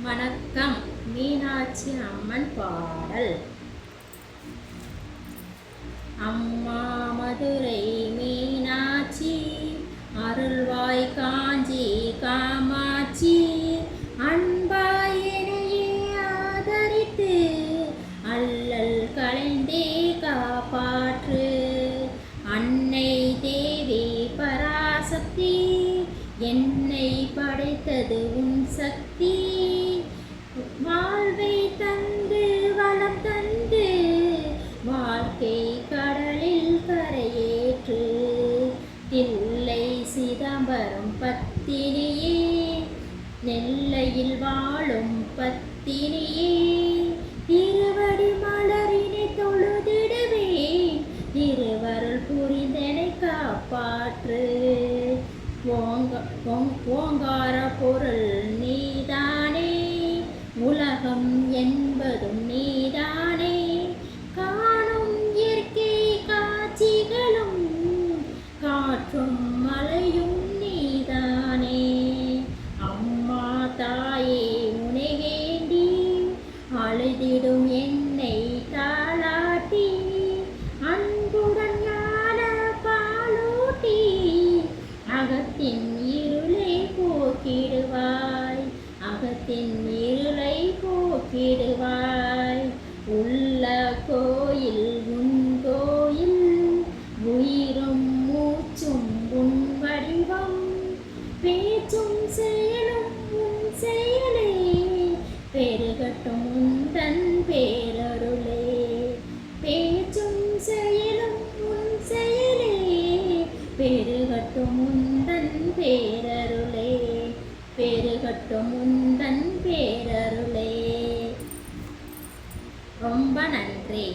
வணக்கம். மீனாட்சி அம்மன் பாடல். அம்மா மதுரை மீனாட்சி, அருள்வாய் காஞ்சி காமாட்சி, அன்பாய் என்னையே ஆதரித்து அல்லல் களைந்தே காப்பாற்று. அன்னை தேவி பராசக்தி, என்னை படைத்தது உன் சக்தி. வாழ்வை தந்து வளம் தந்து வாழ்க்கை கடலில் கரையேற்று. தில்லை சிதம்பரம் பத்தினியே, நெல்லையில் வாழும் பத்தினியே, திருவடி மலரினை தொழுதிடுவேன், திருவருள் புரிந்தனை காப்பாற்று. ஓங்கார பொருள் நீதானே, உலகம் என்பதும் நீதானே, காணும் இயற்கை காட்சிகளும் காற்றும் மலையும் நீதானே. அம்மா தாயே உனை வேண்டி அழுதிடும் என்னை தாளாட்டி, அன்புடன் ஞான பாலூட்டி அகத்தின் இருளை போக்கிடுவாய், அகத்தின் இருளை போக்கிடுவாய். உள்ள கோயில் உன் கோயில், உயிரும் மூச்சும் உன் வடிவம், பேச்சும் செயலும் உன் செயலே, பெருகட்டும் உந்தன் பேரருளே. பேச்சும் செயலும் உன் செயலே, பெருகட்டும் உந்தன் பேரருளே, பெருகட்டும் உந்தன் பேரருளே. ரொம்ப நன்றி.